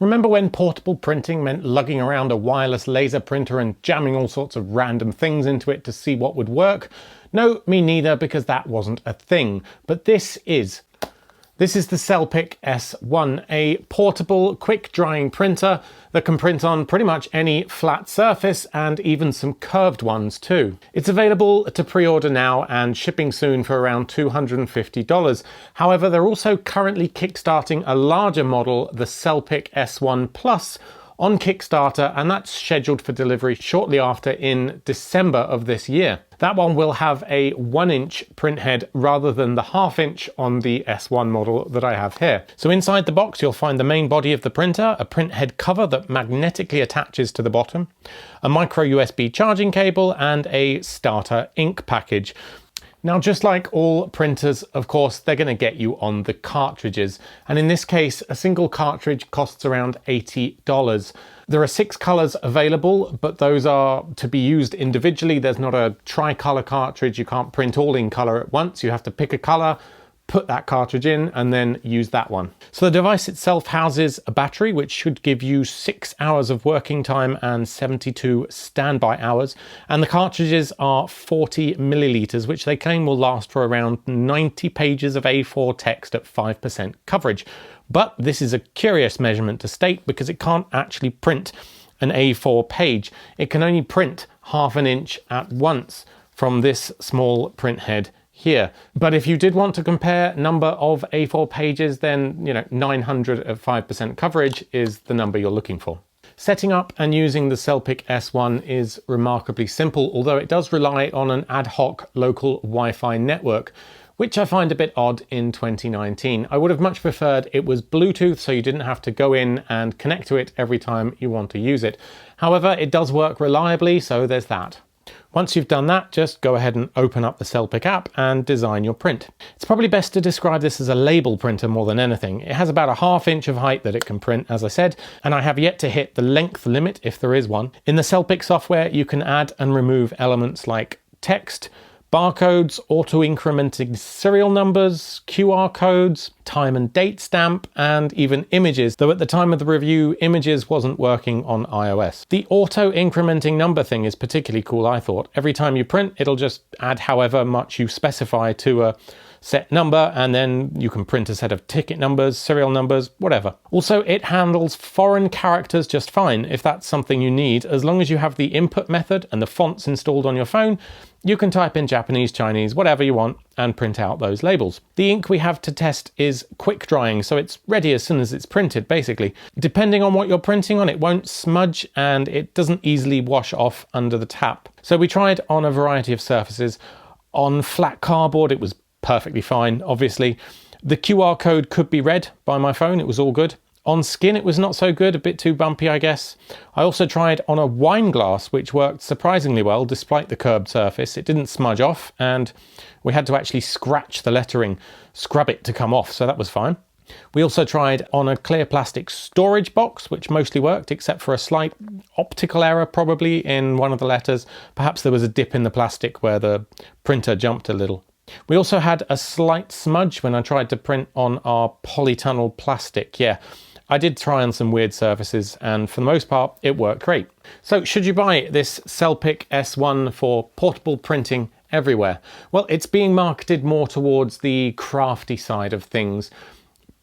Remember when portable printing meant lugging around a wireless laser printer and jamming all sorts of random things into it to see what would work? No, me neither, because that wasn't a thing. But this is. This is the Selpic S1, a portable, quick-drying printer that can print on pretty much any flat surface and even some curved ones too. It's available to pre-order now and shipping soon for around $250. However, they're also currently kickstarting a larger model, the Selpic S1 Plus, on Kickstarter, and that's scheduled for delivery shortly after in December of this year. That one will have a 1-inch print head rather than the 1/2 inch on the S1 model that I have here. So inside the box you'll find the main body of the printer, a print head cover that magnetically attaches to the bottom, a micro USB charging cable, and a starter ink package. Now, just like all printers, of course, they're going to get you on the cartridges. And in this case, a single cartridge costs around $80. There are 6 colors available, but those are to be used individually. There's not a tricolor cartridge. You can't print all in color at once. You have to pick a color, put that cartridge in, and then use that one. So the device itself houses a battery which should give you 6 hours of working time and 72 standby hours, and the cartridges are 40 milliliters, which they claim will last for around 90 pages of A4 text at 5% coverage. But this is a curious measurement to state because it can't actually print an A4 page. It can only print 1/2 inch at once from this small print head here. But if you did want to compare number of A4 pages, then 900 at 5% coverage is the number you're looking for. Setting up and using the Selpic S1 is remarkably simple, although it does rely on an ad hoc local Wi-Fi network, which I find a bit odd in 2019. I would have much preferred it was Bluetooth, so you didn't have to go in and connect to it every time you want to use it. However, it does work reliably, so there's that. Once you've done that, just go ahead and open up the Selpic app and design your print. It's probably best to describe this as a label printer more than anything. It has about a 1/2 inch of height that it can print, as I said, and I have yet to hit the length limit, if there is one. In the Selpic software, you can add and remove elements like text, barcodes, auto-incrementing serial numbers, QR codes, time and date stamp, and even images, though at the time of the review, images wasn't working on iOS. The auto-incrementing number thing is particularly cool, I thought. Every time you print, it'll just add however much you specify to a set number, and then you can print a set of ticket numbers, serial numbers, whatever. Also, it handles foreign characters just fine if that's something you need. As long as you have the input method and the fonts installed on your phone, you can type in Japanese, Chinese, whatever you want, and print out those labels. The ink we have to test is quick drying, so it's ready as soon as it's printed, basically. Depending on what you're printing on, it won't smudge and it doesn't easily wash off under the tap. So we tried on a variety of surfaces. On flat cardboard, it was perfectly fine, obviously. The QR code could be read by my phone, it was all good. On skin it was not so good, a bit too bumpy I guess. I also tried on a wine glass, which worked surprisingly well despite the curved surface. It didn't smudge off, and we had to actually scratch the lettering, scrub it to come off, so that was fine. We also tried on a clear plastic storage box, which mostly worked, except for a slight optical error probably in one of the letters. Perhaps there was a dip in the plastic where the printer jumped a little. We also had a slight smudge when I tried to print on our polytunnel plastic. Yeah, I did try on some weird surfaces, and for the most part, it worked great. So should you buy this Selpic S1 for portable printing everywhere? Well, it's being marketed more towards the crafty side of things.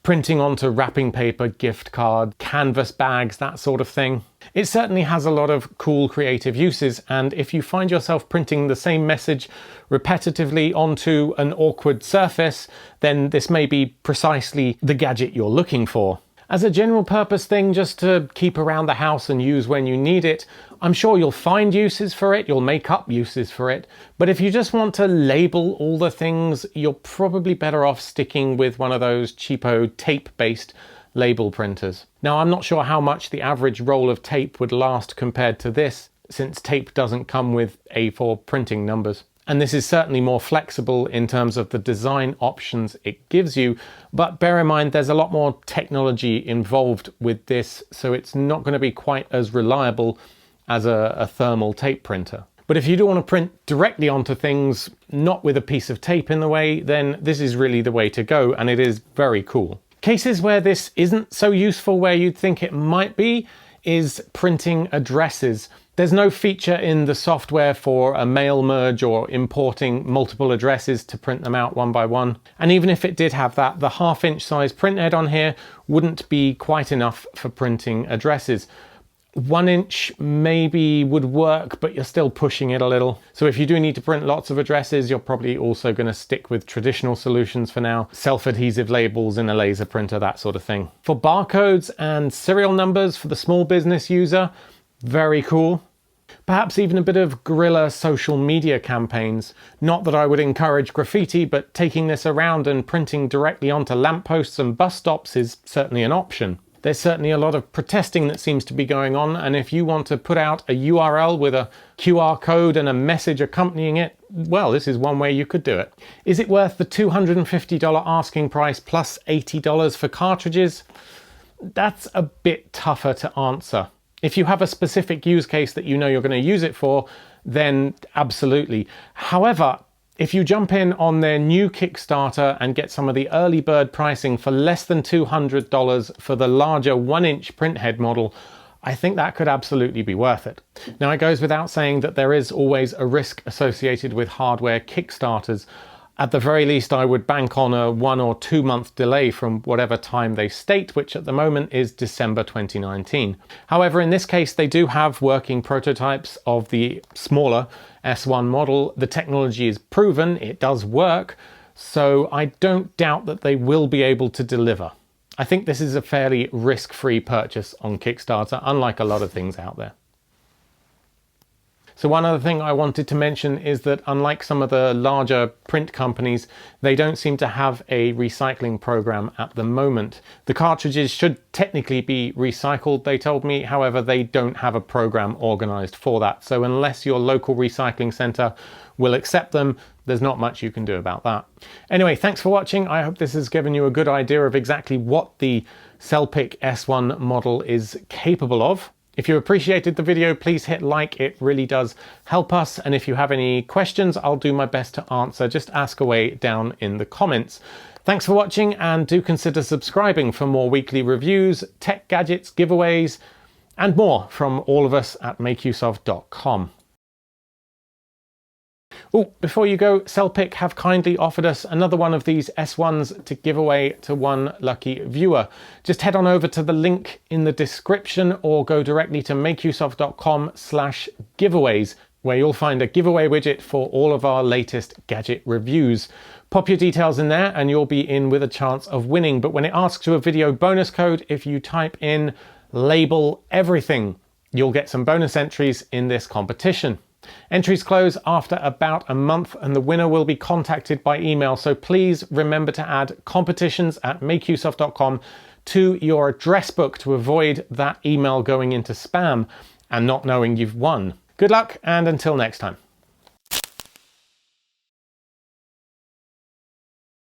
Printing onto wrapping paper, gift card, canvas bags, that sort of thing. It certainly has a lot of cool creative uses, and if you find yourself printing the same message repetitively onto an awkward surface, then this may be precisely the gadget you're looking for. As a general purpose thing, just to keep around the house and use when you need it, I'm sure you'll find uses for it, you'll make up uses for it, but if you just want to label all the things, you're probably better off sticking with one of those cheapo tape-based label printers. Now, I'm not sure how much the average roll of tape would last compared to this, since tape doesn't come with A4 printing numbers. And this is certainly more flexible in terms of the design options it gives you, but bear in mind there's a lot more technology involved with this, so it's not going to be quite as reliable as a thermal tape printer. But if you do want to print directly onto things, not with a piece of tape in the way, then this is really the way to go, and it is very cool. Cases where this isn't so useful where you'd think it might be is printing addresses. There's no feature in the software for a mail merge or importing multiple addresses to print them out one by one. And even if it did have that, the 1/2 inch size printhead on here wouldn't be quite enough for printing addresses. 1 inch maybe would work, but you're still pushing it a little. So if you do need to print lots of addresses, you're probably also going to stick with traditional solutions for now. Self-adhesive labels in a laser printer, that sort of thing. For barcodes and serial numbers for the small business user, very cool. Perhaps even a bit of guerrilla social media campaigns. Not that I would encourage graffiti, but taking this around and printing directly onto lampposts and bus stops is certainly an option. There's certainly a lot of protesting that seems to be going on, and if you want to put out a URL with a QR code and a message accompanying it, well, this is one way you could do it. Is it worth the $250 asking price plus $80 for cartridges? That's a bit tougher to answer. If you have a specific use case that you know you're going to use it for, then absolutely. However, if you jump in on their new Kickstarter and get some of the early bird pricing for less than $200 for the larger 1 inch printhead model, I think that could absolutely be worth it. Now, it goes without saying that there is always a risk associated with hardware Kickstarters. At the very least, I would bank on a 1 or 2 month delay from whatever time they state, which at the moment is December 2019. However, in this case, they do have working prototypes of the smaller S1 model. The technology is proven, it does work, so I don't doubt that they will be able to deliver. I think this is a fairly risk-free purchase on Kickstarter, unlike a lot of things out there. So one other thing I wanted to mention is that unlike some of the larger print companies, they don't seem to have a recycling program at the moment. The cartridges should technically be recycled, they told me, however, they don't have a program organized for that. So unless your local recycling center will accept them, there's not much you can do about that. Anyway, thanks for watching. I hope this has given you a good idea of exactly what the Selpic S1 model is capable of. If you appreciated the video, please hit like, it really does help us. And if you have any questions, I'll do my best to answer. Just ask away down in the comments. Thanks for watching, and do consider subscribing for more weekly reviews, tech gadgets, giveaways, and more from all of us at makeuseof.com. Oh, before you go, CellPick have kindly offered us another one of these S1s to give away to one lucky viewer. Just head on over to the link in the description or go directly to makeuseof.com/giveaways, where you'll find a giveaway widget for all of our latest gadget reviews. Pop your details in there and you'll be in with a chance of winning. But when it asks you a video bonus code, if you type in label everything, you'll get some bonus entries in this competition. Entries close after about a month and the winner will be contacted by email, so please remember to add competitions@makeuseof.com to your address book to avoid that email going into spam and not knowing you've won. Good luck, and until next time.